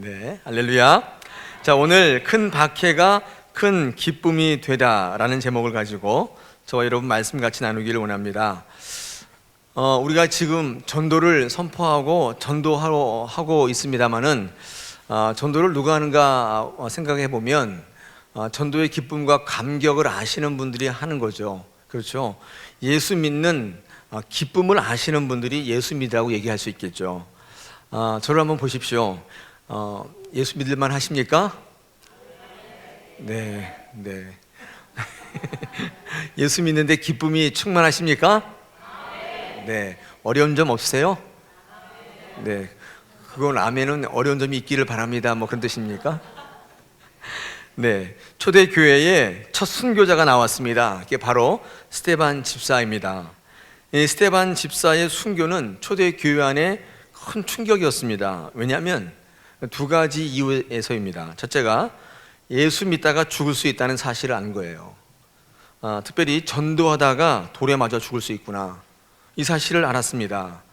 네, 할렐루야. 자, 오늘 큰 박해가 큰 기쁨이 되다라는 제목을 가지고 저와 여러분 말씀 같이 나누기를 원합니다. 우리가 지금 전도를 선포하고 전도하고 있습니다만은 전도를 누가 하는가 생각해 보면 전도의 기쁨과 감격을 아시는 분들이 하는 거죠. 그렇죠? 예수 믿는 기쁨을 아시는 분들이 예수 믿으라고 얘기할 수 있겠죠. 저를 한번 보십시오. 예수 믿을만 하십니까? 네. 예수 믿는데 기쁨이 충만하십니까? 네. 어려운 점 없으세요? 네. 그건 아멘은 어려운 점이 있기를 바랍니다. 뭐 그런 뜻입니까? 네. 초대교회에 첫 순교자가 나왔습니다. 그게 바로 스데반 집사입니다. 이 스데반 집사의 순교는 초대교회 안에 큰 충격이었습니다. 왜냐하면 두 가지 이유에서입니다. 첫째가 예수 믿다가 죽을 수 있다는 사실을 안 거예요. 특별히 전도하다가 돌에 맞아 죽을 수 있구나, 이 사실을 알았습니다.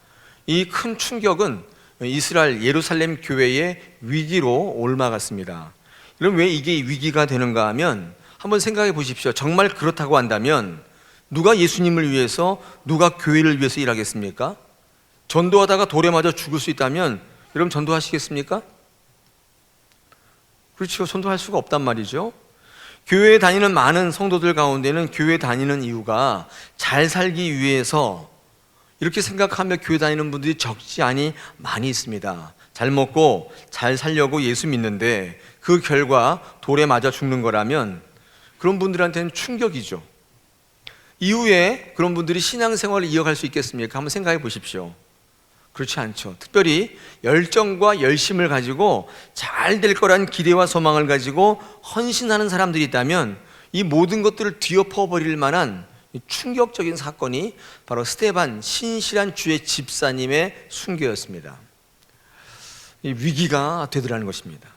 이 큰 충격은 이스라엘 예루살렘 교회의 위기로 옮아갔습니다. 그럼 왜 이게 위기가 되는가 하면 한번 생각해 보십시오. 정말 그렇다고 한다면 누가 예수님을 위해서, 누가 교회를 위해서 일하겠습니까? 전도하다가 돌에 맞아 죽을 수 있다면 여러분 전도하시겠습니까? 그렇죠. 전도할 수가 없단 말이죠. 교회에 다니는 많은 성도들 가운데는 교회 다니는 이유가 잘 살기 위해서 이렇게 생각하며 교회 다니는 분들이 적지 않이 많이 있습니다. 잘 먹고 잘 살려고 예수 믿는데 그 결과 돌에 맞아 죽는 거라면 그런 분들한테는 충격이죠. 이후에 그런 분들이 신앙생활을 이어갈 수 있겠습니까? 한번 생각해 보십시오. 그렇지 않죠. 특별히 열정과 열심을 가지고 잘 될 거란 기대와 소망을 가지고 헌신하는 사람들이 있다면 이 모든 것들을 뒤엎어버릴 만한 충격적인 사건이 바로 스데반 신실한 주의 집사님의 순교였습니다. 이 위기가 되더라는 것입니다.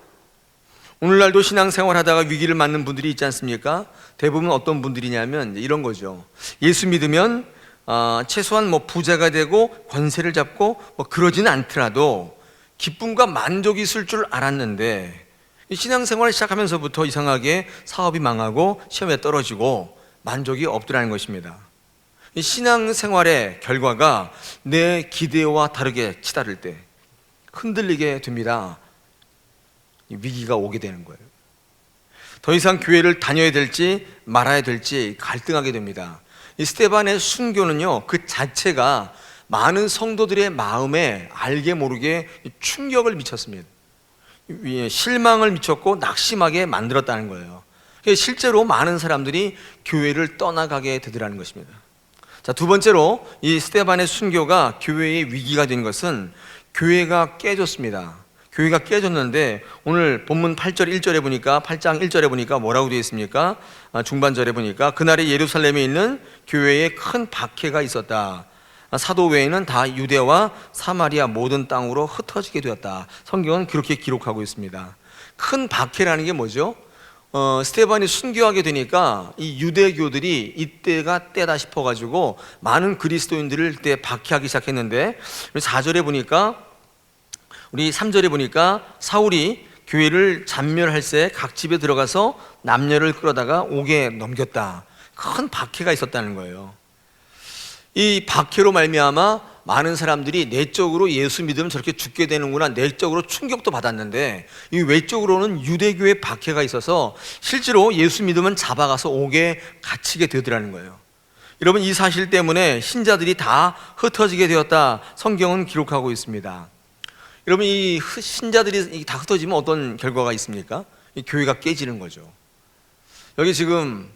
오늘날도 신앙생활 하다가 위기를 맞는 분들이 있지 않습니까? 대부분 어떤 분들이냐면 이런 거죠. 예수 믿으면 최소한 부자가 되고 권세를 잡고 그러지는 않더라도 기쁨과 만족이 있을 줄 알았는데 신앙생활을 시작하면서부터 이상하게 사업이 망하고 시험에 떨어지고 만족이 없더라는 것입니다. 이 신앙생활의 결과가 내 기대와 다르게 치달을 때 흔들리게 됩니다. 위기가 오게 되는 거예요. 더 이상 교회를 다녀야 될지 말아야 될지 갈등하게 됩니다. 이 스데반의 순교는요, 그 자체가 많은 성도들의 마음에 알게 모르게 충격을 미쳤습니다. 실망을 미쳤고 낙심하게 만들었다는 거예요. 실제로 많은 사람들이 교회를 떠나가게 되더라는 것입니다. 자, 두 번째로 이 스데반의 순교가 교회의 위기가 된 것은 교회가 깨졌습니다. 교회가 깨졌는데 오늘 본문 8절 1절에 보니까 8장 1절에 보니까 뭐라고 되어 있습니까? 중반절에 보니까 그날에 예루살렘에 있는 교회에 큰 박해가 있었다. 사도 외에는 다 유대와 사마리아 모든 땅으로 흩어지게 되었다. 성경은 그렇게 기록하고 있습니다. 큰 박해라는 게 뭐죠? 스데반이 순교하게 되니까 이 유대교들이 이때가 때다 싶어가지고 많은 그리스도인들을 이때 박해하기 시작했는데 4절에 보니까 우리 3절에 보니까 사울이 교회를 잔멸할새 각 집에 들어가서 남녀를 끌어다가 옥에 넘겼다. 큰 박해가 있었다는 거예요. 이 박해로 말미암아 많은 사람들이 내적으로 예수 믿으면 저렇게 죽게 되는구나, 내적으로 충격도 받았는데 이 외적으로는 유대교의 박해가 있어서 실제로 예수 믿으면 잡아가서 옥에 갇히게 되더라는 거예요. 여러분, 이 사실 때문에 신자들이 다 흩어지게 되었다. 성경은 기록하고 있습니다. 여러분, 이 신자들이 다 흩어지면 어떤 결과가 있습니까? 이 교회가 깨지는 거죠. 여기 지금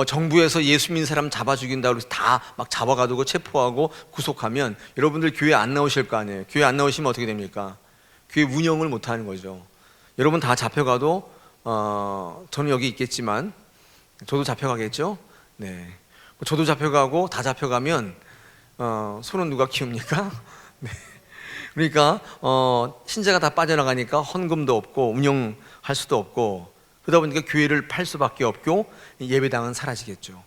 정부에서 예수 믿는 사람 잡아 죽인다고 해서 다 막 잡아가지고 체포하고 구속하면 여러분들 교회 안 나오실 거 아니에요. 교회 안 나오시면 어떻게 됩니까? 교회 운영을 못 하는 거죠. 여러분 다 잡혀가도 저는 여기 있겠지만 저도 잡혀가겠죠? 네. 저도 잡혀가고 다 잡혀가면 손은 누가 키웁니까? 네. 그러니까 신자가 다 빠져나가니까 헌금도 없고 운영할 수도 없고 그러다 보니까 교회를 팔 수밖에 없고 예배당은 사라지겠죠.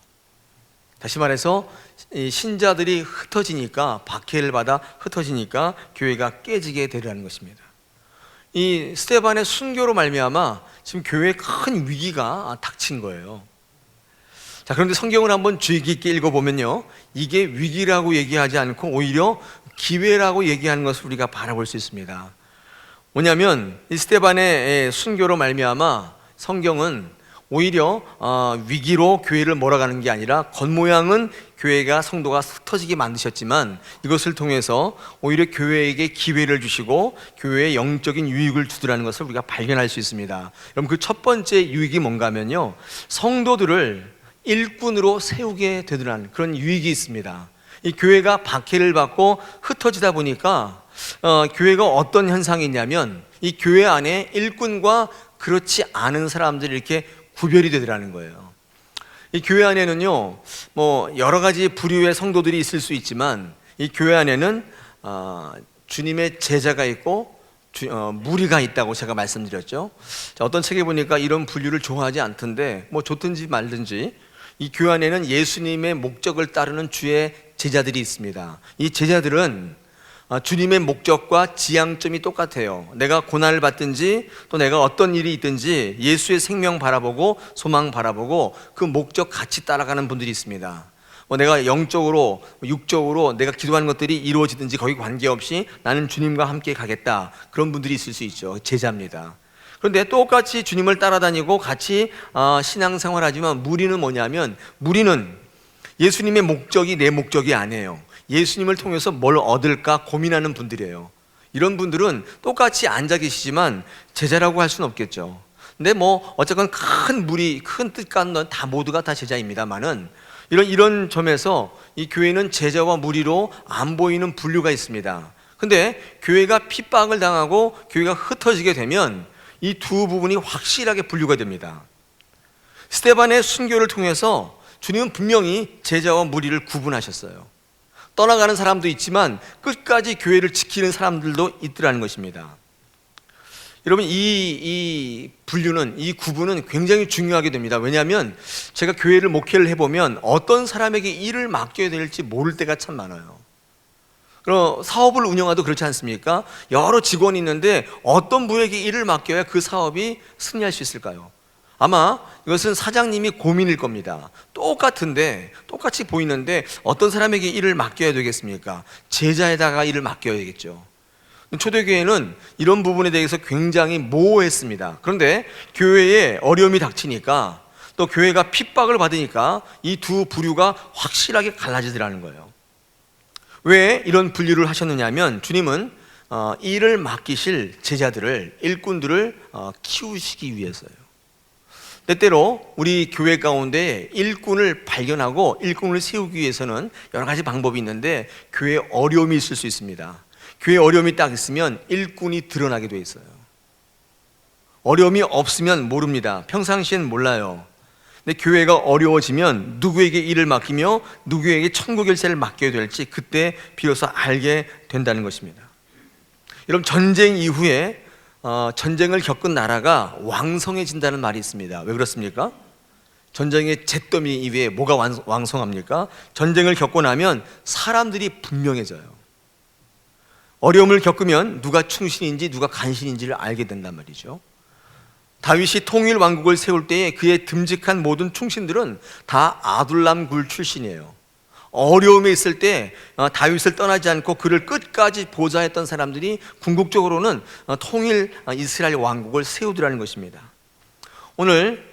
다시 말해서 신자들이 흩어지니까, 박해를 받아 흩어지니까 교회가 깨지게 되리라는 것입니다. 이 스데반의 순교로 말미암아 지금 교회에 큰 위기가 닥친 거예요. 자, 그런데 성경을 한번 주의 깊게 읽어보면요, 이게 위기라고 얘기하지 않고 오히려 기회라고 얘기하는 것을 우리가 바라볼 수 있습니다. 뭐냐면 이 스데반의 순교로 말미암아 성경은 오히려 위기로 교회를 몰아가는 게 아니라 겉모양은 교회가 성도가 흩어지게 만드셨지만 이것을 통해서 오히려 교회에게 기회를 주시고 교회에 영적인 유익을 주더라는 것을 우리가 발견할 수 있습니다. 그럼 그 첫 번째 유익이 뭔가 하면요, 성도들을 일꾼으로 세우게 되더라는 그런 유익이 있습니다. 이 교회가 박해를 받고 흩어지다 보니까 교회가 어떤 현상이 있냐면 이 교회 안에 일꾼과 그렇지 않은 사람들이 이렇게 구별이 되더라는 거예요. 이 교회 안에는요, 뭐 여러 가지 부류의 성도들이 있을 수 있지만 이 교회 안에는 주님의 제자가 있고 무리가 있다고 제가 말씀드렸죠. 자, 어떤 책에 보니까 이런 분류를 좋아하지 않던데 뭐 좋든지 말든지 이 교회 안에는 예수님의 목적을 따르는 주의 제자들이 있습니다. 이 제자들은 주님의 목적과 지향점이 똑같아요. 내가 고난을 받든지 또 내가 어떤 일이 있든지 예수의 생명 바라보고 소망 바라보고 그 목적 같이 따라가는 분들이 있습니다. 내가 영적으로 육적으로 내가 기도하는 것들이 이루어지든지 거기 관계없이 나는 주님과 함께 가겠다, 그런 분들이 있을 수 있죠. 제자입니다. 그런데 똑같이 주님을 따라다니고 같이 신앙생활하지만 무리는 뭐냐면, 무리는 예수님의 목적이 내 목적이 아니에요. 예수님을 통해서 뭘 얻을까 고민하는 분들이에요. 이런 분들은 똑같이 앉아 계시지만 제자라고 할 수는 없겠죠. 근데 뭐 어쨌건 큰 무리, 큰 뜻 갖는 다 모두가 다 제자입니다만은 이런 점에서 이 교회는 제자와 무리로 안 보이는 분류가 있습니다. 근데 교회가 핍박을 당하고 교회가 흩어지게 되면 이 두 부분이 확실하게 분류가 됩니다. 스데반의 순교를 통해서 주님은 분명히 제자와 무리를 구분하셨어요. 떠나가는 사람도 있지만 끝까지 교회를 지키는 사람들도 있더라는 것입니다. 여러분, 이 분류는, 이 구분은 굉장히 중요하게 됩니다. 왜냐하면 제가 교회를 목회를 해보면 어떤 사람에게 일을 맡겨야 될지 모를 때가 참 많아요. 그럼 사업을 운영하도 그렇지 않습니까? 여러 직원이 있는데 어떤 분에게 일을 맡겨야 그 사업이 승리할 수 있을까요? 아마 이것은 사장님이 고민일 겁니다. 똑같이 보이는데 어떤 사람에게 일을 맡겨야 되겠습니까? 제자에다가 일을 맡겨야겠죠. 초대교회는 이런 부분에 대해서 굉장히 모호했습니다. 그런데 교회에 어려움이 닥치니까 또 교회가 핍박을 받으니까 이 두 부류가 확실하게 갈라지더라는 거예요. 왜 이런 분류를 하셨느냐면 주님은 일을 맡기실 제자들을, 일꾼들을 키우시기 위해서요. 때때로 우리 교회 가운데 일꾼을 발견하고 일꾼을 세우기 위해서는 여러 가지 방법이 있는데 교회에 어려움이 있을 수 있습니다. 교회에 어려움이 딱 있으면 일꾼이 드러나게 돼 있어요. 어려움이 없으면 모릅니다. 평상시엔 몰라요. 근데 교회가 어려워지면 누구에게 일을 맡기며 누구에게 천국 열쇠를 맡겨야 될지 그때 비로소 알게 된다는 것입니다. 여러분, 전쟁 이후에 전쟁을 겪은 나라가 왕성해진다는 말이 있습니다. 왜 그렇습니까? 전쟁의 잿더미 이외에 뭐가 왕성합니까? 전쟁을 겪고 나면 사람들이 분명해져요. 어려움을 겪으면 누가 충신인지 누가 간신인지를 알게 된단 말이죠. 다윗이 통일 왕국을 세울 때에 그의 듬직한 모든 충신들은 다 아둘람 굴 출신이에요. 어려움에 있을 때 다윗을 떠나지 않고 그를 끝까지 보좌했던 사람들이 궁극적으로는 통일 이스라엘 왕국을 세우더라는 것입니다. 오늘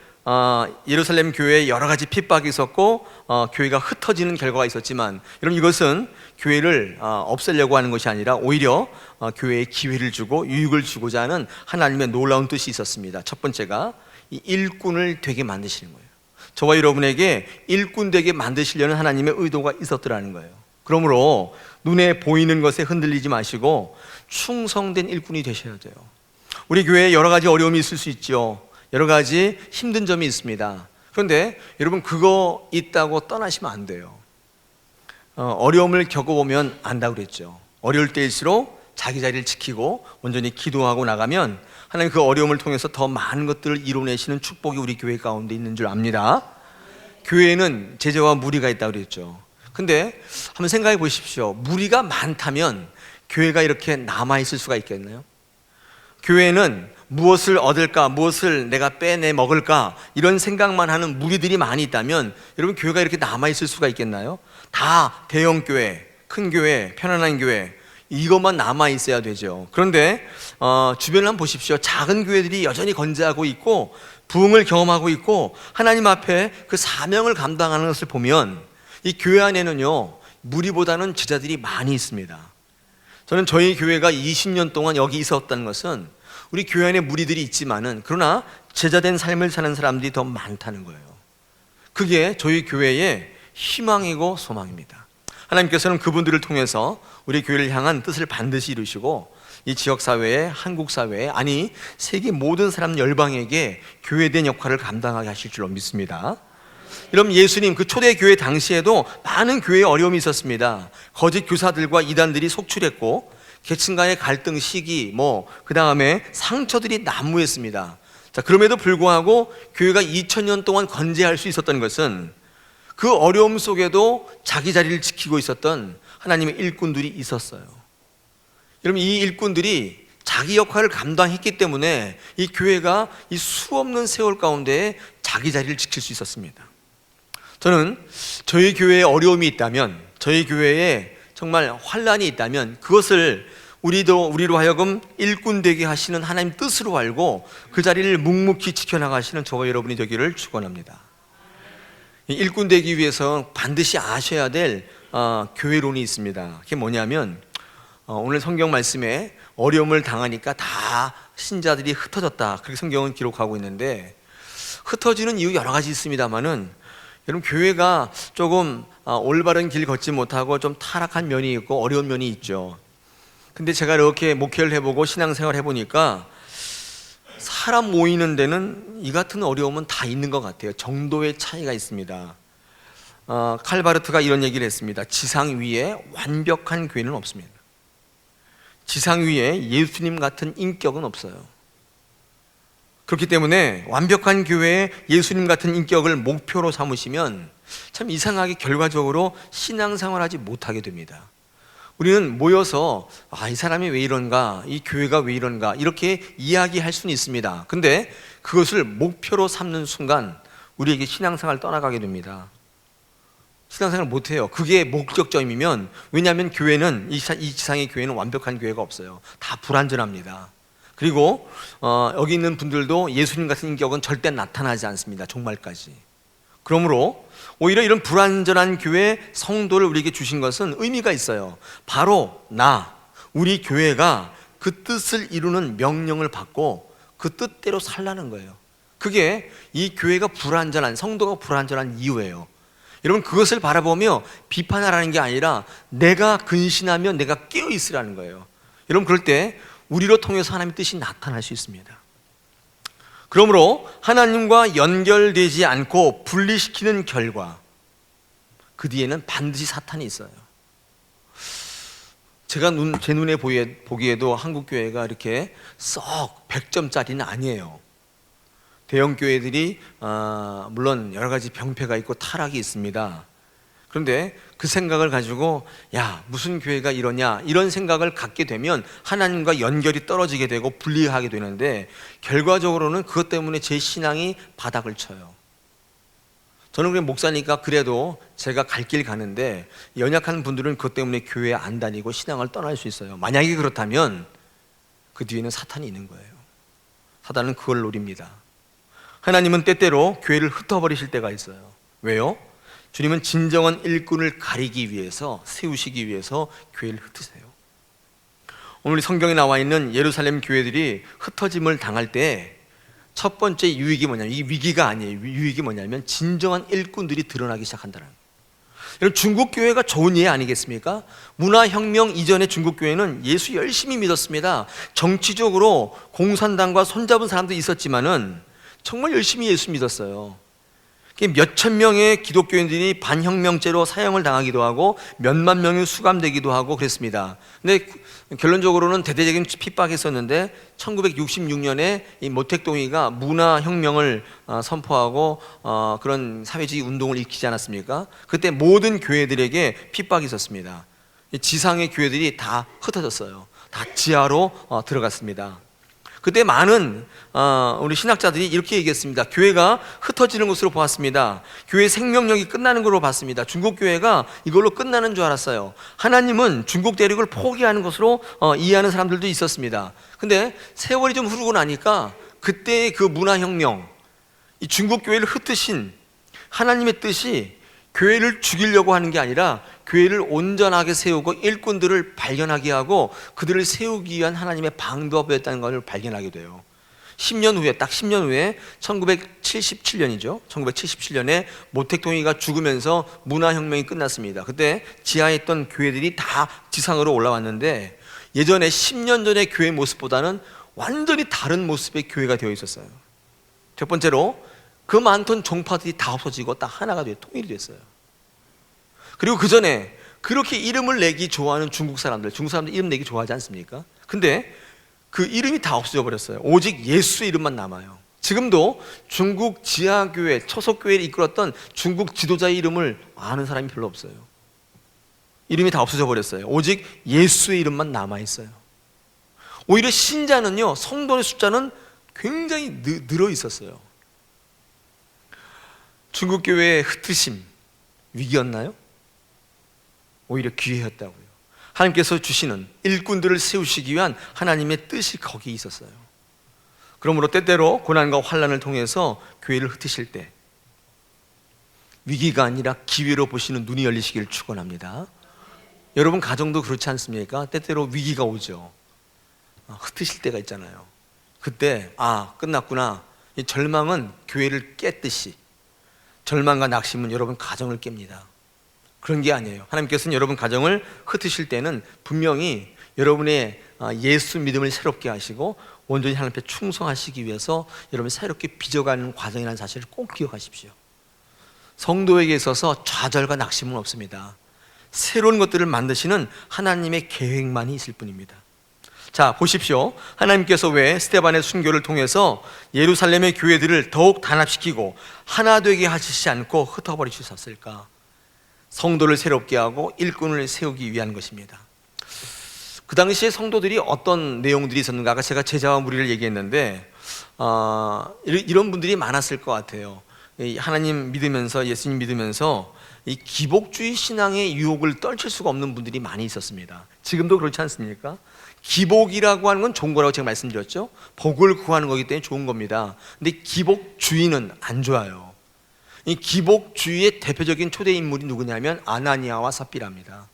예루살렘 교회에 여러 가지 핍박이 있었고 교회가 흩어지는 결과가 있었지만 여러분, 이것은 교회를 없애려고 하는 것이 아니라 오히려 교회에 기회를 주고 유익을 주고자 하는 하나님의 놀라운 뜻이 있었습니다. 첫 번째가 이 일꾼을 되게 만드시는 거예요. 저와 여러분에게 일꾼 되게 만드시려는 하나님의 의도가 있었더라는 거예요. 그러므로 눈에 보이는 것에 흔들리지 마시고 충성된 일꾼이 되셔야 돼요. 우리 교회에 여러 가지 어려움이 있을 수 있죠. 여러 가지 힘든 점이 있습니다. 그런데 여러분, 그거 있다고 떠나시면 안 돼요. 어려움을 겪어보면 안다고 그랬죠. 어려울 때일수록 자기 자리를 지키고 온전히 기도하고 나가면 하나님 그 어려움을 통해서 더 많은 것들을 이뤄내시는 축복이 우리 교회 가운데 있는 줄 압니다. 교회에는 제자와 무리가 있다고 그랬죠. 근데 한번 생각해 보십시오. 무리가 많다면 교회가 이렇게 남아있을 수가 있겠나요? 교회는 무엇을 얻을까, 무엇을 내가 빼내 먹을까, 이런 생각만 하는 무리들이 많이 있다면 여러분, 교회가 이렇게 남아있을 수가 있겠나요? 다 대형 교회, 큰 교회, 편안한 교회, 이것만 남아있어야 되죠. 그런데 주변을 한번 보십시오. 작은 교회들이 여전히 건재하고 있고 부흥을 경험하고 있고 하나님 앞에 그 사명을 감당하는 것을 보면 이 교회 안에는요, 무리보다는 제자들이 많이 있습니다. 저는 저희 교회가 20년 동안 여기 있었다는 것은 우리 교회 안에 무리들이 있지만은 그러나 제자된 삶을 사는 사람들이 더 많다는 거예요. 그게 저희 교회의 희망이고 소망입니다. 하나님께서는 그분들을 통해서 우리 교회를 향한 뜻을 반드시 이루시고 이 지역사회에, 한국사회에, 아니 세계 모든 사람 열방에게 교회된 역할을 감당하게 하실 줄로 믿습니다. 여러분, 예수님 그 초대교회 당시에도 많은 교회에 어려움이 있었습니다. 거짓 교사들과 이단들이 속출했고 계층 간의 갈등, 시기, 그 다음에 상처들이 난무했습니다. 자, 그럼에도 불구하고 교회가 2000년 동안 건재할 수 있었던 것은 그 어려움 속에도 자기 자리를 지키고 있었던 하나님의 일꾼들이 있었어요. 여러분, 이 일꾼들이 자기 역할을 감당했기 때문에 이 교회가 이 수없는 세월 가운데 자기 자리를 지킬 수 있었습니다. 저는 저희 교회에 어려움이 있다면, 저희 교회에 정말 환난이 있다면 그것을 우리로 하여금 일꾼 되게 하시는 하나님 뜻으로 알고 그 자리를 묵묵히 지켜나가시는 저와 여러분이 되기를 축원합니다. 일꾼 되기 위해서 반드시 아셔야 될 교회론이 있습니다. 그게 뭐냐면 오늘 성경 말씀에 어려움을 당하니까 다 신자들이 흩어졌다, 그렇게 성경은 기록하고 있는데, 흩어지는 이유 여러 가지 있습니다만은 여러분, 교회가 조금 올바른 길 걷지 못하고 좀 타락한 면이 있고 어려운 면이 있죠. 근데 제가 이렇게 목회를 해보고 신앙생활 해보니까 사람 모이는 데는 이 같은 어려움은 다 있는 것 같아요. 정도의 차이가 있습니다. 칼바르트가 이런 얘기를 했습니다. 지상 위에 완벽한 교회는 없습니다. 지상 위에 예수님 같은 인격은 없어요. 그렇기 때문에 완벽한 교회에 예수님 같은 인격을 목표로 삼으시면 참 이상하게 결과적으로 신앙생활하지 못하게 됩니다. 우리는 모여서 이 사람이 왜 이런가, 이 교회가 왜 이런가, 이렇게 이야기할 수는 있습니다. 근데 그것을 목표로 삼는 순간 우리에게 신앙생활을 떠나가게 됩니다. 신앙생활을 못해요. 그게 목적점이면, 왜냐하면 교회는, 이 지상의 교회는 완벽한 교회가 없어요. 다 불완전합니다. 그리고 여기 있는 분들도 예수님 같은 인격은 절대 나타나지 않습니다. 종말까지. 그러므로 오히려 이런 불완전한 교회 성도를 우리에게 주신 것은 의미가 있어요. 바로 우리 교회가 그 뜻을 이루는 명령을 받고 그 뜻대로 살라는 거예요. 그게 이 교회가 불완전한, 성도가 불완전한 이유예요. 여러분, 그것을 바라보며 비판하라는 게 아니라 내가 근신하며 내가 깨어있으라는 거예요. 여러분, 그럴 때 우리로 통해서 하나님의 뜻이 나타날 수 있습니다. 그러므로 하나님과 연결되지 않고 분리시키는 결과, 그 뒤에는 반드시 사탄이 있어요. 제가 제 눈에 보기에도 한국 교회가 이렇게 썩 100점짜리는 아니에요. 대형 교회들이 물론 여러 가지 병폐가 있고 타락이 있습니다. 그런데 그 생각을 가지고 무슨 교회가 이러냐, 이런 생각을 갖게 되면 하나님과 연결이 떨어지게 되고 분리하게 되는데, 결과적으로는 그것 때문에 제 신앙이 바닥을 쳐요. 저는 그냥 목사니까 그래도 제가 갈 길 가는데, 연약한 분들은 그것 때문에 교회에 안 다니고 신앙을 떠날 수 있어요. 만약에 그렇다면 그 뒤에는 사탄이 있는 거예요. 사탄은 그걸 노립니다. 하나님은 때때로 교회를 흩어버리실 때가 있어요. 왜요? 주님은 진정한 일꾼을 가리기 위해서, 세우시기 위해서 교회를 흩으세요. 오늘 성경에 나와 있는 예루살렘 교회들이 흩어짐을 당할 때 첫 번째 유익이 뭐냐면, 이 위기가 아니에요. 유익이 뭐냐면 진정한 일꾼들이 드러나기 시작한다는 거예요. 여러분, 중국 교회가 좋은 예 아니겠습니까? 문화혁명 이전의 중국 교회는 예수 열심히 믿었습니다. 정치적으로 공산당과 손잡은 사람도 있었지만은 정말 열심히 예수 믿었어요. 몇천 명의 기독교인들이 반혁명죄로 사형을 당하기도 하고 몇만 명이 수감되기도 하고 그랬습니다. 근데 결론적으로는 대대적인 핍박이 있었는데 1966년에 이 모택동이가 문화혁명을 선포하고 그런 사회주의 운동을 일으키지 않았습니까? 그때 모든 교회들에게 핍박이 있었습니다. 지상의 교회들이 다 흩어졌어요. 다 지하로 들어갔습니다. 그때 많은 우리 신학자들이 이렇게 얘기했습니다. 교회가 흩어지는 것으로 보았습니다. 교회 생명력이 끝나는 걸로 봤습니다. 중국 교회가 이걸로 끝나는 줄 알았어요. 하나님은 중국 대륙을 포기하는 것으로 이해하는 사람들도 있었습니다. 근데 세월이 좀 흐르고 나니까 그때의 그 문화혁명, 이 중국 교회를 흩으신 하나님의 뜻이 교회를 죽이려고 하는 게 아니라 교회를 온전하게 세우고 일꾼들을 발견하게 하고 그들을 세우기 위한 하나님의 방법이었다는 것을 발견하게 돼요. 10년 후에, 딱 10년 후에 1977년이죠. 1977년에 모택동이가 죽으면서 문화혁명이 끝났습니다. 그때 지하에 있던 교회들이 다 지상으로 올라왔는데 예전에 10년 전의 교회 모습보다는 완전히 다른 모습의 교회가 되어 있었어요. 첫 번째로 그 많던 종파들이 다 없어지고 딱 하나가 되어 통일이 됐어요. 그리고 그 전에 그렇게 이름을 내기 좋아하는 중국 사람들 이름 내기 좋아하지 않습니까? 근데 그 이름이 다 없어져 버렸어요. 오직 예수의 이름만 남아요. 지금도 중국 지하교회, 처속교회를 이끌었던 중국 지도자의 이름을 아는 사람이 별로 없어요. 이름이 다 없어져 버렸어요. 오직 예수의 이름만 남아있어요. 오히려 신자는요, 성도의 숫자는 굉장히 늘어 있었어요. 중국 교회의 흩으심, 위기였나요? 오히려 기회였다고요. 하나님께서 주시는 일꾼들을 세우시기 위한 하나님의 뜻이 거기에 있었어요. 그러므로 때때로 고난과 환난을 통해서 교회를 흩으실 때 위기가 아니라 기회로 보시는 눈이 열리시기를 축원합니다. 여러분 가정도 그렇지 않습니까? 때때로 위기가 오죠. 흩으실 때가 있잖아요. 그때 끝났구나. 이 절망은 교회를 깼듯이 절망과 낙심은 여러분 가정을 깹니다. 그런 게 아니에요. 하나님께서는 여러분 가정을 흩으실 때는 분명히 여러분의 예수 믿음을 새롭게 하시고 온전히 하나님 앞에 충성하시기 위해서 여러분 새롭게 빚어가는 과정이라는 사실을 꼭 기억하십시오. 성도에게 있어서 좌절과 낙심은 없습니다. 새로운 것들을 만드시는 하나님의 계획만이 있을 뿐입니다. 자, 보십시오. 하나님께서 왜 스데반의 순교를 통해서 예루살렘의 교회들을 더욱 단합시키고 하나 되게 하시지 않고 흩어버리셨을까? 성도를 새롭게 하고 일꾼을 세우기 위한 것입니다. 그 당시에 성도들이 어떤 내용들이 있었는가? 아까 제가 제자와 무리를 얘기했는데 이런 분들이 많았을 것 같아요. 하나님 믿으면서, 예수님 믿으면서 이 기복주의 신앙의 유혹을 떨칠 수가 없는 분들이 많이 있었습니다. 지금도 그렇지 않습니까? 기복이라고 하는 건 좋은 거라고 제가 말씀드렸죠. 복을 구하는 거기 때문에 좋은 겁니다. 근데 기복주의는 안 좋아요. 이 기복주의의 대표적인 초대 인물이 누구냐면 아나니아와 삽비라입니다.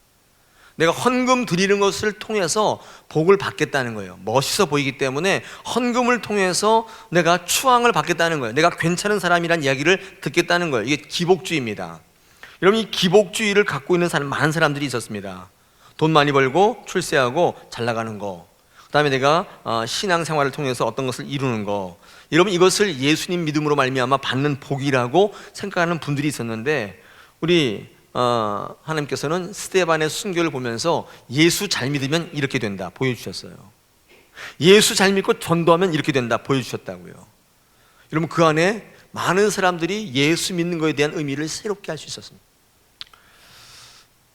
내가 헌금 드리는 것을 통해서 복을 받겠다는 거예요. 멋있어 보이기 때문에 헌금을 통해서 내가 추앙을 받겠다는 거예요. 내가 괜찮은 사람이란 이야기를 듣겠다는 거예요. 이게 기복주의입니다. 여러분, 이 기복주의를 갖고 있는 많은 사람들이 있었습니다. 돈 많이 벌고 출세하고 잘 나가는 거, 그 다음에 내가 신앙생활을 통해서 어떤 것을 이루는 거, 여러분 이것을 예수님 믿음으로 말미암아 받는 복이라고 생각하는 분들이 있었는데 우리 하나님께서는 스데반의 순교를 보면서 예수 잘 믿으면 이렇게 된다 보여주셨어요. 예수 잘 믿고 전도하면 이렇게 된다 보여주셨다고요. 여러분 그 안에 많은 사람들이 예수 믿는 것에 대한 의미를 새롭게 할 수 있었습니다.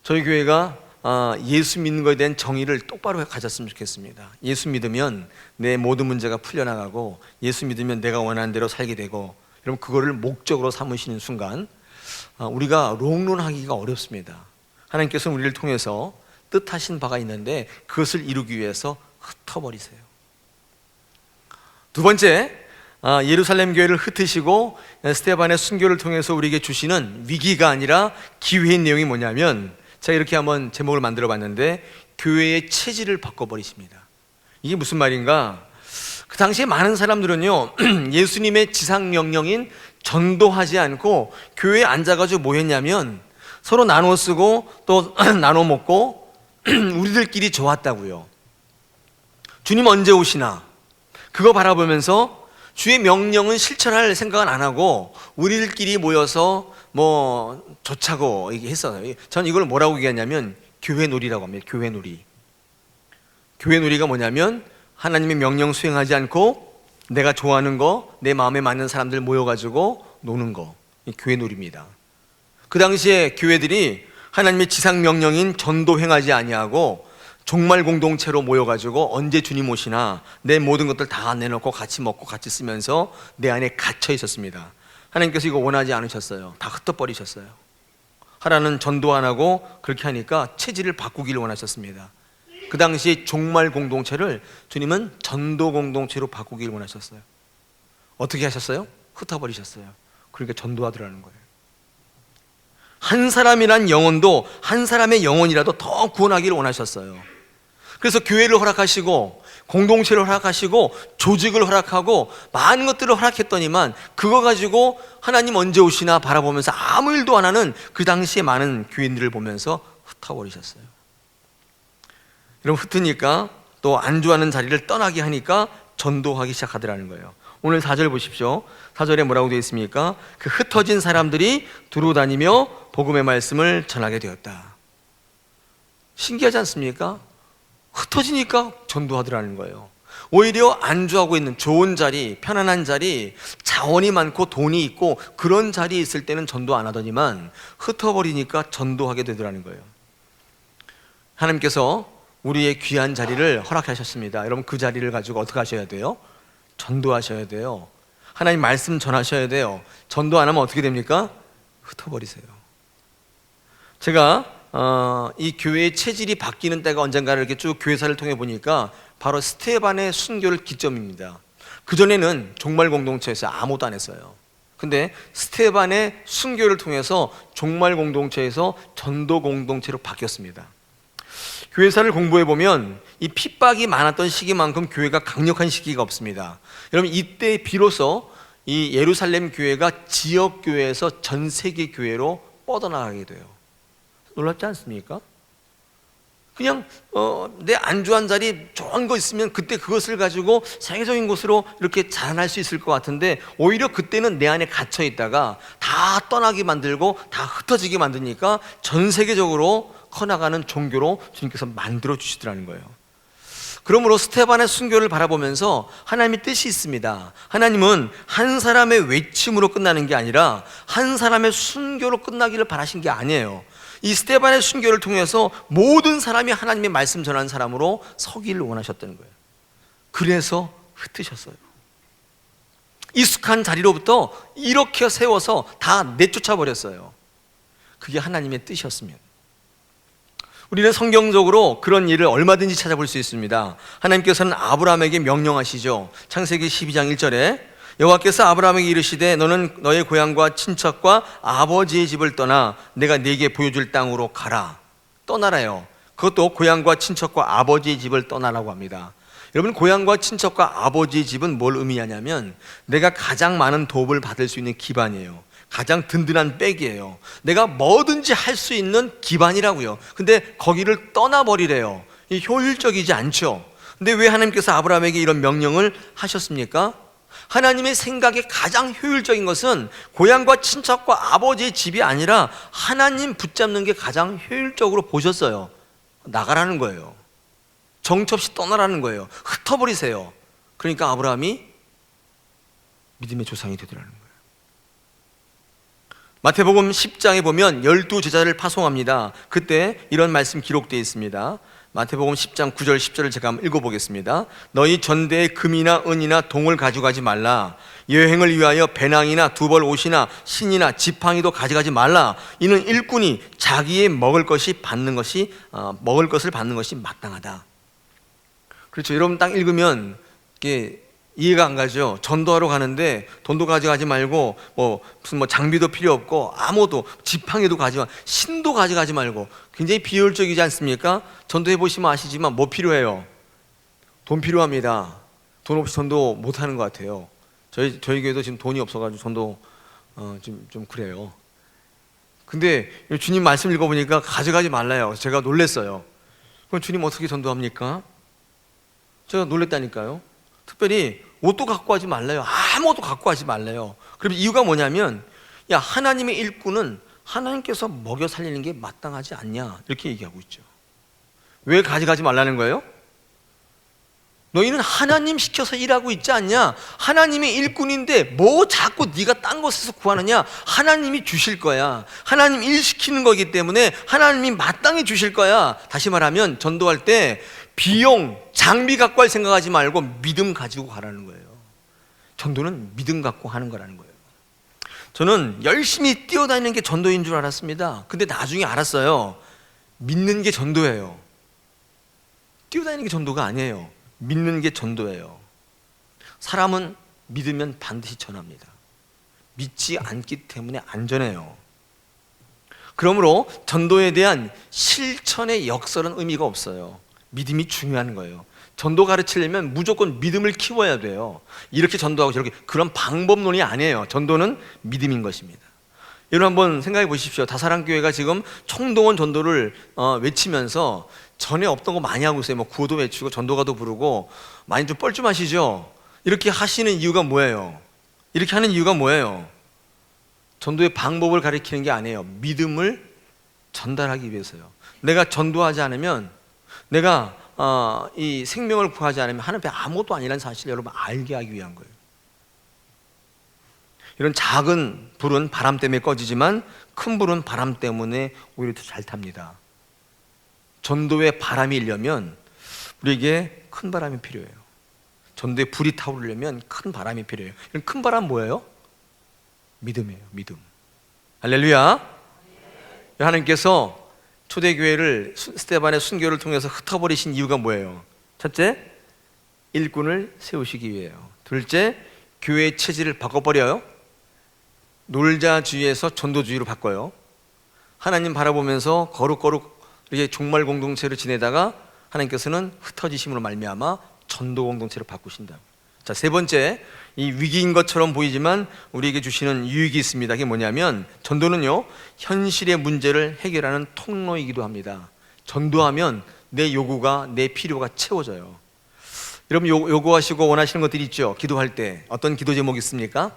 저희 교회가 예수 믿는 것에 대한 정의를 똑바로 가졌으면 좋겠습니다. 예수 믿으면 내 모든 문제가 풀려나가고 예수 믿으면 내가 원하는 대로 살게 되고, 여러분 그거를 목적으로 삼으시는 순간 우리가 롱런하기가 어렵습니다. 하나님께서는 우리를 통해서 뜻하신 바가 있는데 그것을 이루기 위해서 흩어버리세요. 두 번째, 예루살렘 교회를 흩으시고 스데반의 순교를 통해서 우리에게 주시는 위기가 아니라 기회의 내용이 뭐냐면, 제가 이렇게 한번 제목을 만들어 봤는데 교회의 체질을 바꿔버리십니다. 이게 무슨 말인가? 그 당시에 많은 사람들은요 예수님의 지상명령인 전도하지 않고 교회에 앉아가지고 뭐 했냐면 서로 나눠 쓰고 또 나눠 먹고 우리들끼리 좋았다고요. 주님 언제 오시나 그거 바라보면서 주의 명령은 실천할 생각은 안 하고 우리들끼리 모여서 뭐 좋자고 얘기했어요. 저는 이걸 뭐라고 얘기하냐면 교회놀이라고 합니다. 교회놀이. 교회놀이가 뭐냐면 하나님의 명령 수행하지 않고 내가 좋아하는 거, 내 마음에 맞는 사람들 모여가지고 노는 거, 교회놀이입니다. 그 당시에 교회들이 하나님의 지상 명령인 전도 행하지 아니하고 종말 공동체로 모여가지고 언제 주님 오시나 내 모든 것들 다 내놓고 같이 먹고 같이 쓰면서 내 안에 갇혀 있었습니다. 하나님께서 이거 원하지 않으셨어요. 다 흩어버리셨어요. 하나는 전도 안 하고 그렇게 하니까 체질을 바꾸기를 원하셨습니다. 그 당시 종말 공동체를 주님은 전도 공동체로 바꾸기를 원하셨어요. 어떻게 하셨어요? 흩어버리셨어요. 그러니까 전도하더라는 거예요. 한 사람이란 영혼도 한 사람의 영혼이라도 더 구원하기를 원하셨어요. 그래서 교회를 허락하시고 공동체를 허락하시고 조직을 허락하고 많은 것들을 허락했더니만 그거 가지고 하나님 언제 오시나 바라보면서 아무 일도 안 하는 그 당시에 많은 교인들을 보면서 흩어버리셨어요. 여러분, 흩으니까 또 안주하는 자리를 떠나게 하니까 전도하기 시작하더라는 거예요. 오늘 4절 보십시오. 4절에 뭐라고 되어 있습니까? 그 흩어진 사람들이 두루 다니며 복음의 말씀을 전하게 되었다. 신기하지 않습니까? 흩어지니까 전도하더라는 거예요. 오히려 안주하고 있는 좋은 자리, 편안한 자리, 자원이 많고 돈이 있고 그런 자리에 있을 때는 전도 안 하더니만 흩어버리니까 전도하게 되더라는 거예요. 하나님께서 우리의 귀한 자리를 허락하셨습니다. 여러분, 그 자리를 가지고 어떻게 하셔야 돼요? 전도하셔야 돼요. 하나님 말씀 전하셔야 돼요. 전도 안 하면 어떻게 됩니까? 흩어버리세요. 제가 이 교회의 체질이 바뀌는 때가 언젠가를 이렇게 쭉 교회사를 통해 보니까 바로 스테반의 순교를 기점입니다. 그전에는 종말 공동체에서 아무것도 안 했어요. 근데 스테반의 순교를 통해서 종말 공동체에서 전도 공동체로 바뀌었습니다. 교회사를 공부해 보면 이 핍박이 많았던 시기만큼 교회가 강력한 시기가 없습니다. 여러분, 이때 비로소 이 예루살렘 교회가 지역 교회에서 전 세계 교회로 뻗어나가게 돼요. 놀랍지 않습니까? 그냥 내 안주한 자리 좋은 거 있으면 그때 그것을 가지고 세계적인 곳으로 이렇게 자라날 수 있을 것 같은데 오히려 그때는 내 안에 갇혀 있다가 다 떠나게 만들고 다 흩어지게 만드니까 전 세계적으로 커나가는 종교로 주님께서 만들어 주시더라는 거예요. 그러므로 스테반의 순교를 바라보면서 하나님의 뜻이 있습니다. 하나님은 한 사람의 외침으로 끝나는 게 아니라 한 사람의 순교로 끝나기를 바라신 게 아니에요. 이 스테반의 순교를 통해서 모든 사람이 하나님의 말씀 전하는 사람으로 서기를 원하셨다는 거예요. 그래서 흩으셨어요. 익숙한 자리로부터 이렇게 세워서 다 내쫓아 버렸어요. 그게 하나님의 뜻이었습니다. 우리는 성경적으로 그런 일을 얼마든지 찾아볼 수 있습니다. 하나님께서는 아브라함에게 명령하시죠. 창세기 12장 1절에 여호와께서 아브라함에게 이르시되 너는 너의 고향과 친척과 아버지의 집을 떠나 내가 네게 보여줄 땅으로 가라. 떠나라요. 그것도 고향과 친척과 아버지의 집을 떠나라고 합니다. 여러분, 고향과 친척과 아버지의 집은 뭘 의미하냐면 내가 가장 많은 도움을 받을 수 있는 기반이에요. 가장 든든한 백이에요. 내가 뭐든지 할 수 있는 기반이라고요. 근데 거기를 떠나버리래요. 효율적이지 않죠. 근데 왜 하나님께서 아브라함에게 이런 명령을 하셨습니까? 하나님의 생각에 가장 효율적인 것은 고향과 친척과 아버지의 집이 아니라 하나님 붙잡는 게 가장 효율적으로 보셨어요. 나가라는 거예요. 정처 없이 떠나라는 거예요. 흩어버리세요. 그러니까 아브라함이 믿음의 조상이 되더라는 거예요. 마태복음 10장에 보면 12제자를 파송합니다. 그때 이런 말씀 기록되어 있습니다. 마태복음 10장 9절 10절을 제가 한번 읽어보겠습니다. 너희 전대에 금이나 은이나 동을 가져가지 말라. 여행을 위하여 배낭이나 두벌 옷이나 신이나 지팡이도 가져가지 말라. 이는 일꾼이 자기의 먹을 것을 받는 것이 마땅하다. 그렇죠. 여러분 딱 읽으면 이게 이해가 안 가죠. 전도하러 가는데 돈도 가져가지 말고 무슨 장비도 필요 없고 아무도 지팡이도 가져가 신도 가져가지 말고 굉장히 비효율적이지 않습니까? 전도해 보시면 아시지만 뭐 필요해요? 돈 필요합니다. 돈 없이 전도 못 하는 것 같아요. 저희 교회도 지금 돈이 없어가지고 전도 좀 그래요. 근데 주님 말씀 읽어보니까 가져가지 말라요. 제가 놀랬어요. 그럼 주님 어떻게 전도합니까? 제가 놀랬다니까요. 특별히 옷도 갖고 하지 말래요. 아무것도 갖고 하지 말래요. 그럼 이유가 뭐냐면 야, 하나님의 일꾼은 하나님께서 먹여 살리는 게 마땅하지 않냐 이렇게 얘기하고 있죠. 왜 가져가지 말라는 거예요? 너희는 하나님 시켜서 일하고 있지 않냐? 하나님의 일꾼인데 뭐 자꾸 네가 딴 곳에서 구하느냐? 하나님이 주실 거야. 하나님 일 시키는 거기 때문에 하나님이 마땅히 주실 거야. 다시 말하면 전도할 때 비용, 장비 갖고 할 생각하지 말고 믿음 가지고 가라는 거예요. 전도는 믿음 갖고 하는 거라는 거예요. 저는 열심히 뛰어다니는 게 전도인 줄 알았습니다. 근데 나중에 알았어요. 믿는 게 전도예요. 뛰어다니는 게 전도가 아니에요. 믿는 게 전도예요. 사람은 믿으면 반드시 전합니다. 믿지 않기 때문에 안전해요. 그러므로 전도에 대한 실천의 역설은 의미가 없어요. 믿음이 중요한 거예요. 전도 가르치려면 무조건 믿음을 키워야 돼요. 이렇게 전도하고 저렇게, 그런 방법론이 아니에요. 전도는 믿음인 것입니다. 여러분 한번 생각해 보십시오. 다사랑교회가 지금 총동원 전도를 외치면서 전에 없던 거 많이 하고 있어요. 뭐 구호도 외치고 전도가도 부르고 많이 좀 뻘쭘하시죠? 이렇게 하시는 이유가 뭐예요? 이렇게 하는 이유가 뭐예요? 전도의 방법을 가리키는 게 아니에요. 믿음을 전달하기 위해서요. 내가 전도하지 않으면, 내가 이 생명을 구하지 않으면 하나님 앞에 아무것도 아니라는 사실을 여러분 알게 하기 위한 거예요. 이런 작은 불은 바람 때문에 꺼지지만 큰 불은 바람 때문에 오히려 더 잘 탑니다. 전도에 바람이 일려면 우리에게 큰 바람이 필요해요. 전도에 불이 타오르려면 큰 바람이 필요해요. 큰 바람 뭐예요? 믿음이에요. 믿음. 할렐루야. 하나님께서 초대교회를 스데반의 순교를 통해서 흩어버리신 이유가 뭐예요? 첫째, 일꾼을 세우시기 위해요. 둘째, 교회의 체질을 바꿔버려요. 놀자주의에서 전도주의로 바꿔요. 하나님 바라보면서 거룩거룩 이렇게 종말 공동체를 지내다가 하나님께서는 흩어지심으로 말미암아 전도 공동체로 바꾸신다. 자, 세 번째, 이 위기인 것처럼 보이지만 우리에게 주시는 유익이 있습니다. 그게 뭐냐면, 전도는요, 현실의 문제를 해결하는 통로이기도 합니다. 전도하면 내 요구가, 내 필요가 채워져요. 여러분 요구하시고 원하시는 것들이 있죠. 기도할 때 어떤 기도 제목이 있습니까?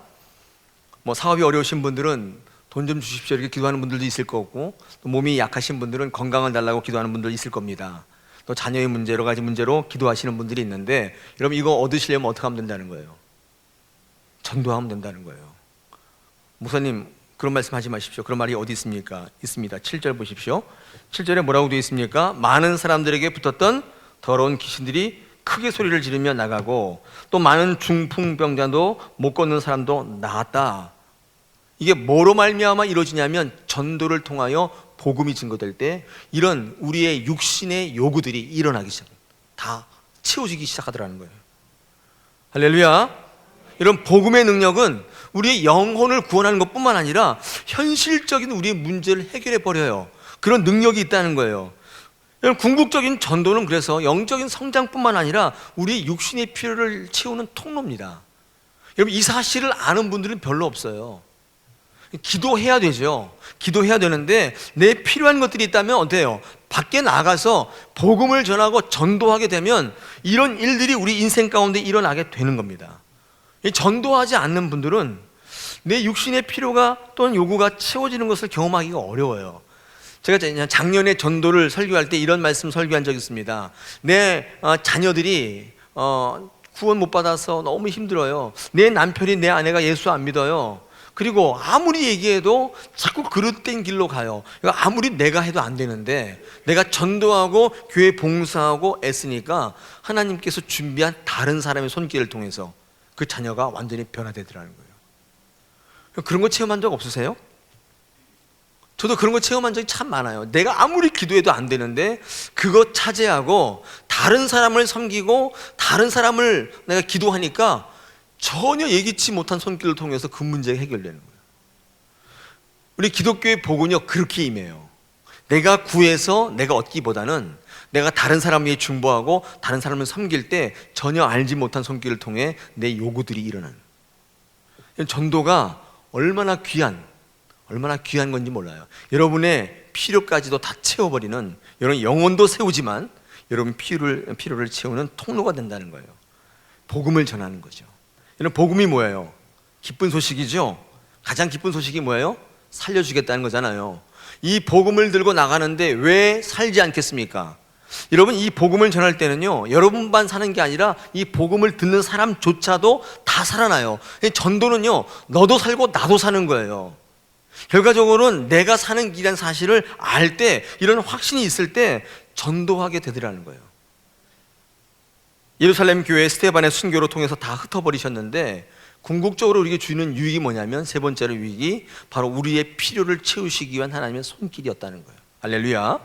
뭐 사업이 어려우신 분들은 돈 좀 주십시오 이렇게 기도하는 분들도 있을 거고, 또 몸이 약하신 분들은 건강을 달라고 기도하는 분들 있을 겁니다. 또 자녀의 문제, 여러 가지 문제로 기도하시는 분들이 있는데, 여러분 이거 얻으시려면 어떻게 하면 된다는 거예요? 전도하면 된다는 거예요. 목사님 그런 말씀 하지 마십시오. 그런 말이 어디 있습니까? 있습니다. 7절 보십시오. 7절에 뭐라고 되어 있습니까? 많은 사람들에게 붙었던 더러운 귀신들이 크게 소리를 지르며 나가고, 또 많은 중풍병자도 못 걷는 사람도 나았다. 이게 뭐로 말미암아 이루어지냐면, 전도를 통하여 복음이 증거될 때 이런 우리의 육신의 요구들이 일어나기 시작합니다. 다 채워지기 시작하더라는 거예요. 할렐루야. 이런 복음의 능력은 우리의 영혼을 구원하는 것뿐만 아니라 현실적인 우리의 문제를 해결해 버려요. 그런 능력이 있다는 거예요. 여러분, 궁극적인 전도는 그래서 영적인 성장뿐만 아니라 우리의 육신의 필요를 채우는 통로입니다. 여러분, 이 사실을 아는 분들은 별로 없어요. 기도해야 되죠. 기도해야 되는데 내 필요한 것들이 있다면 어때요? 밖에 나가서 복음을 전하고 전도하게 되면 이런 일들이 우리 인생 가운데 일어나게 되는 겁니다. 전도하지 않는 분들은 내 육신의 필요가 또는 요구가 채워지는 것을 경험하기가 어려워요. 제가 작년에 전도를 설교할 때 이런 말씀 설교한 적이 있습니다. 내 자녀들이 구원 못 받아서 너무 힘들어요. 내 남편이, 내 아내가 예수 안 믿어요. 그리고 아무리 얘기해도 자꾸 그릇된 길로 가요. 아무리 내가 해도 안 되는데, 내가 전도하고 교회 봉사하고 애쓰니까 하나님께서 준비한 다른 사람의 손길을 통해서 그 자녀가 완전히 변화되더라는 거예요. 그런 거 체험한 적 없으세요? 저도 그런 거 체험한 적이 참 많아요. 내가 아무리 기도해도 안 되는데 그거 차지하고 다른 사람을 섬기고 다른 사람을 내가 기도하니까 전혀 예기치 못한 손길을 통해서 그 문제가 해결되는 거예요. 우리 기독교의 복은요, 그렇게 임해요. 내가 구해서 내가 얻기보다는 내가 다른 사람 위해 중보하고 다른 사람을 섬길 때 전혀 알지 못한 손길을 통해 내 요구들이 일어나는, 전도가 얼마나 귀한 건지 몰라요. 여러분의 필요까지도 다 채워버리는, 여러분 영혼도 세우지만 여러분 필요를 채우는 통로가 된다는 거예요. 복음을 전하는 거죠. 여러분, 복음이 뭐예요? 기쁜 소식이죠. 가장 기쁜 소식이 뭐예요? 살려주겠다는 거잖아요. 이 복음을 들고 나가는데 왜 살지 않겠습니까? 여러분, 이 복음을 전할 때는요, 여러분만 사는 게 아니라 이 복음을 듣는 사람조차도 다 살아나요. 전도는요, 너도 살고 나도 사는 거예요. 결과적으로는 내가 사는 길이라는 사실을 알 때, 이런 확신이 있을 때 전도하게 되더라는 거예요. 예루살렘 교회 스데반의 순교로 통해서 다 흩어버리셨는데, 궁극적으로 우리에게 주는 유익이 뭐냐면, 세 번째로 유익이 바로 우리의 필요를 채우시기 위한 하나님의 손길이었다는 거예요. 할렐루야.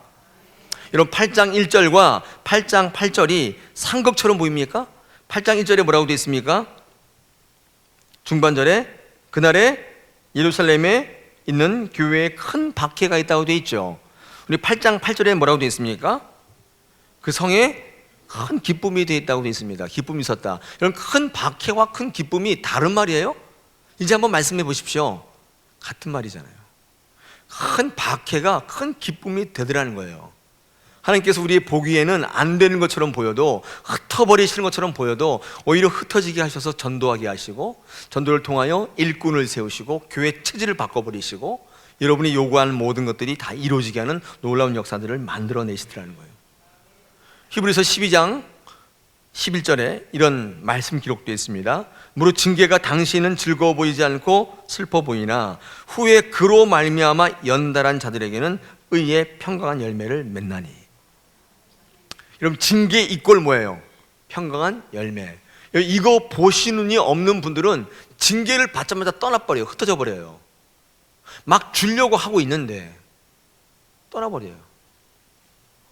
여러분, 8장 1절과 8장 8절이 상극처럼 보입니까? 8장 1절에 뭐라고 되어 있습니까? 중반절에 그날에 예루살렘에 있는 교회에 큰 박해가 있다고 되어 있죠. 우리 8장 8절에 뭐라고 되어 있습니까? 그 성에 큰 기쁨이 되어 있다고 되어 있습니다. 기쁨이 있었다. 이런 큰 박해와 큰 기쁨이 다른 말이에요? 이제 한번 말씀해 보십시오. 같은 말이잖아요. 큰 박해가 큰 기쁨이 되더라는 거예요. 하나님께서 우리의 보기에는 안 되는 것처럼 보여도, 흩어버리시는 것처럼 보여도 오히려 흩어지게 하셔서 전도하게 하시고, 전도를 통하여 일꾼을 세우시고 교회 체질을 바꿔버리시고, 여러분이 요구하는 모든 것들이 다 이루어지게 하는 놀라운 역사들을 만들어내시더라는 거예요. 히브리서 12장 11절에 이런 말씀 기록되어 있습니다. 무릇 징계가 당시에는 즐거워 보이지 않고 슬퍼 보이나 후에 그로 말미암아 연달한 자들에게는 의의 평강한 열매를 맺나니. 여러분, 징계 이꼴 뭐예요? 평강한 열매. 이거 보시는 이 없는 분들은 징계를 받자마자 떠나버려요. 흩어져 버려요. 막 주려고 하고 있는데 떠나버려요.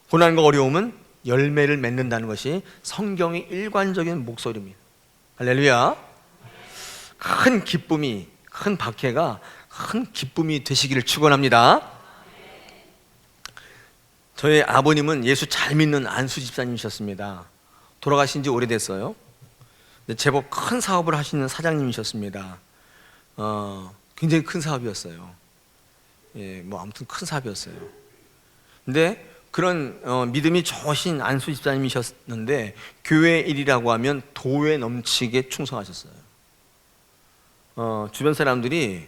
고난과 어려움은 열매를 맺는다는 것이 성경의 일관적인 목소리입니다. 할렐루야. 큰 기쁨이, 큰 박해가 큰 기쁨이 되시기를 축원합니다. 저희 아버님은 예수 잘 믿는 안수 집사님이셨습니다. 돌아가신 지 오래됐어요. 제법 큰 사업을 하시는 사장님이셨습니다. 굉장히 큰 사업이었어요. 아무튼 큰 사업이었어요. 근데 그런 믿음이 좋으신 안수 집사님이셨는데, 교회 일이라고 하면 도에 넘치게 충성하셨어요. 주변 사람들이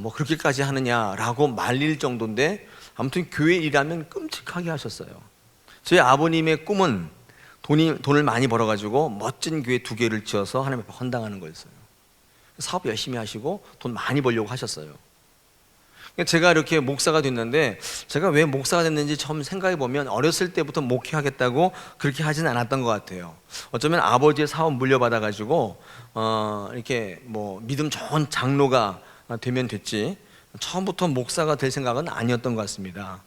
뭐 그렇게까지 하느냐라고 말릴 정도인데, 아무튼 교회 일하면 끔찍하게 하셨어요. 저희 아버님의 꿈은 돈을 많이 벌어가지고 멋진 교회 2개를 지어서 하나님 앞에 헌당하는 거였어요. 사업 열심히 하시고 돈 많이 벌려고 하셨어요. 제가 이렇게 목사가 됐는데, 제가 왜 목사가 됐는지 처음 생각해 보면 어렸을 때부터 목회하겠다고 그렇게 하진 않았던 것 같아요. 어쩌면 아버지의 사업 물려받아가지고 이렇게 뭐 믿음 좋은 장로가 되면 됐지, 처음부터 목사가 될 생각은 아니었던 것 같습니다.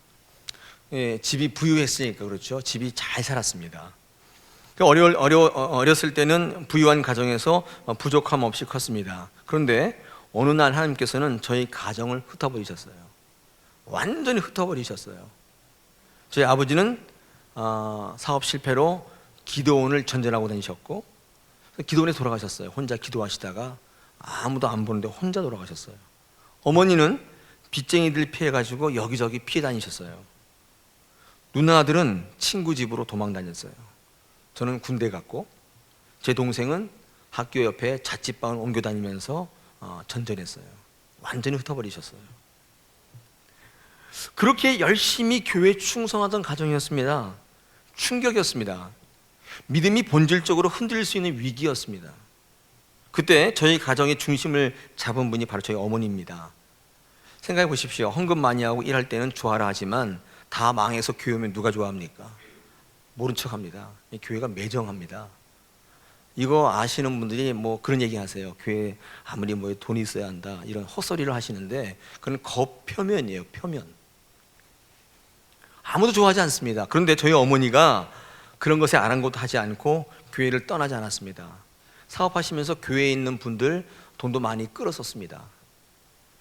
집이 부유했으니까 그렇죠. 집이 잘 살았습니다. 어렸을 때는 부유한 가정에서 부족함 없이 컸습니다. 그런데 어느 날 하나님께서는 저희 가정을 흩어버리셨어요. 완전히 흩어버리셨어요. 저희 아버지는 사업 실패로 기도원을 전전하고 다니셨고, 기도원에 돌아가셨어요. 혼자 기도하시다가 아무도 안 보는데 혼자 돌아가셨어요. 어머니는 빚쟁이들 피해가지고 여기저기 피해 다니셨어요. 누나들은 친구 집으로 도망 다녔어요. 저는 군대 갔고, 제 동생은 학교 옆에 자취방을 옮겨 다니면서 전전했어요. 완전히 흩어버리셨어요. 그렇게 열심히 교회에 충성하던 가정이었습니다. 충격이었습니다. 믿음이 본질적으로 흔들릴 수 있는 위기였습니다. 그때 저희 가정의 중심을 잡은 분이 바로 저희 어머니입니다. 생각해 보십시오. 헌금 많이 하고 일할 때는 좋아라 하지만 다 망해서 교회 오면 누가 좋아합니까? 모른 척합니다. 교회가 매정합니다. 이거 아시는 분들이 뭐 그런 얘기 하세요. 교회 아무리 뭐 돈이 있어야 한다, 이런 헛소리를 하시는데, 그건 겉표면이에요. 표면. 아무도 좋아하지 않습니다. 그런데 저희 어머니가 그런 것에 아랑곳하지 않고 교회를 떠나지 않았습니다. 사업하시면서 교회에 있는 분들 돈도 많이 끌었었습니다.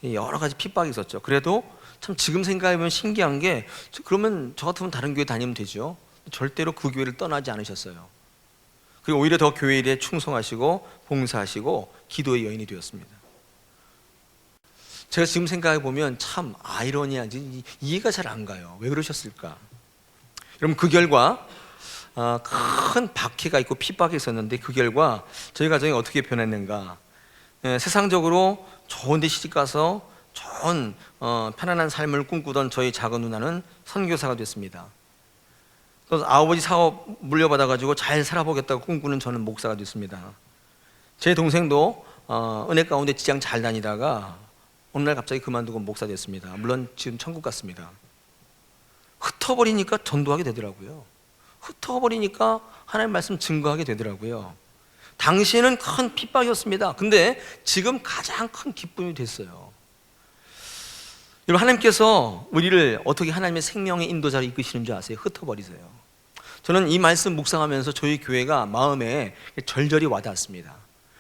여러 가지 핍박이 있었죠. 그래도 참 지금 생각해보면 신기한 게, 그러면 저 같으면 다른 교회 다니면 되죠. 절대로 그 교회를 떠나지 않으셨어요. 그리고 오히려 더 교회 일에 충성하시고 봉사하시고 기도의 여인이 되었습니다. 제가 지금 생각해보면 참 아이러니하지, 이해가 잘 안 가요. 왜 그러셨을까? 여러분, 그 결과 큰 박해가 있고 핍박이 있었는데, 그 결과 저희 가정이 어떻게 변했는가? 세상적으로 좋은 데 시집가서 좋은 편안한 삶을 꿈꾸던 저희 작은 누나는 선교사가 됐습니다. 또 아버지 사업 물려받아가지고 잘 살아보겠다고 꿈꾸는 저는 목사가 됐습니다. 제 동생도 은혜 가운데 직장 잘 다니다가 어느 날 갑자기 그만두고 목사 됐습니다. 물론 지금 천국 갔습니다. 흩어버리니까 전도하게 되더라고요. 흩어버리니까 하나님 말씀 증거하게 되더라고요. 당시에는 큰 핍박이었습니다. 근데 지금 가장 큰 기쁨이 됐어요. 여러분, 하나님께서 우리를 어떻게 하나님의 생명의 인도자로 이끄시는 줄 아세요? 흩어버리세요. 저는 이 말씀 묵상하면서 저희 교회가 마음에 절절히 와닿았습니다.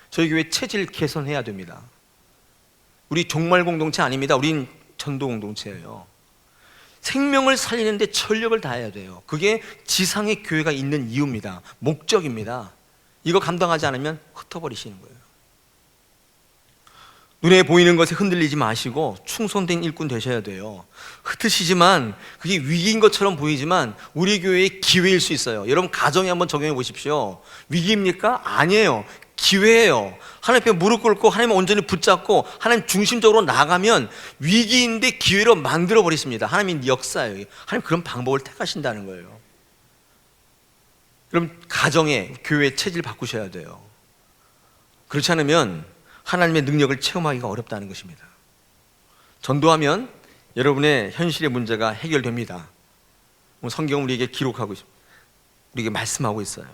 저희 교회 체질 개선해야 됩니다. 우리 종말 공동체 아닙니다. 우린 전도 공동체예요. 생명을 살리는데 전력을 다해야 돼요. 그게 지상의 교회가 있는 이유입니다. 목적입니다. 이거 감당하지 않으면 흩어버리시는 거예요. 눈에 보이는 것에 흔들리지 마시고 충성된 일꾼 되셔야 돼요. 흩으시지만 그게 위기인 것처럼 보이지만 우리 교회의 기회일 수 있어요. 여러분 가정에 한번 적용해 보십시오. 위기입니까? 아니에요. 기회예요. 하나님 앞에 무릎 꿇고 하나님을 온전히 붙잡고 하나님 중심적으로 나가면 위기인데 기회로 만들어 버리십니다. 하나님의 역사예요. 하나님 그런 방법을 택하신다는 거예요. 그럼 가정에 교회 체질 바꾸셔야 돼요. 그렇지 않으면 하나님의 능력을 체험하기가 어렵다는 것입니다. 전도하면 여러분의 현실의 문제가 해결됩니다. 성경은 우리에게 기록하고 있습니다. 우리에게 말씀하고 있어요.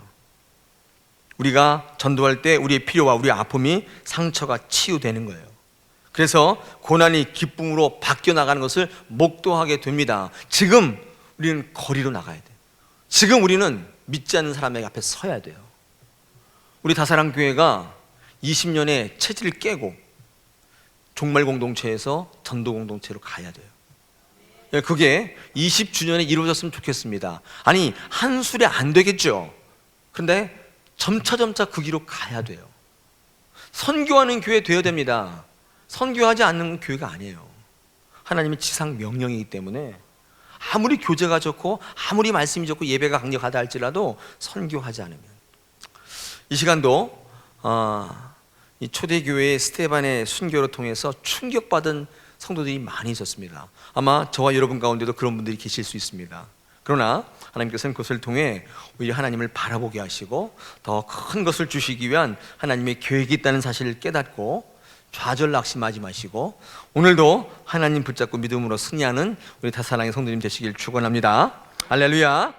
우리가 전도할 때 우리의 필요와 우리의 아픔이 상처가 치유되는 거예요. 그래서 고난이 기쁨으로 바뀌어 나가는 것을 목도하게 됩니다. 지금 우리는 거리로 나가야 돼요. 지금 우리는 믿지 않는 사람의 앞에 서야 돼요. 우리 다사랑 교회가 20년의 체질을 깨고 종말 공동체에서 전도 공동체로 가야 돼요. 그게 20주년에 이루어졌으면 좋겠습니다. 아니 한 술에 안 되겠죠. 그런데 점차 그 길로 가야 돼요. 선교하는 교회 되어야 됩니다. 선교하지 않는 교회가 아니에요. 하나님의 지상 명령이기 때문에 아무리 교제가 좋고 아무리 말씀이 좋고 예배가 강력하다 할지라도 선교하지 않으면, 이 시간도 이 초대교회의 스데반의 순교를 통해서 충격받은 성도들이 많이 있었습니다. 아마 저와 여러분 가운데도 그런 분들이 계실 수 있습니다. 그러나 하나님께서는 그것을 통해 오히려 하나님을 바라보게 하시고 더 큰 것을 주시기 위한 하나님의 계획이 있다는 사실을 깨닫고 좌절 낙심하지 마시고 오늘도 하나님 붙잡고 믿음으로 승리하는 우리 다사랑의 성도님 되시길 축원합니다. 할렐루야.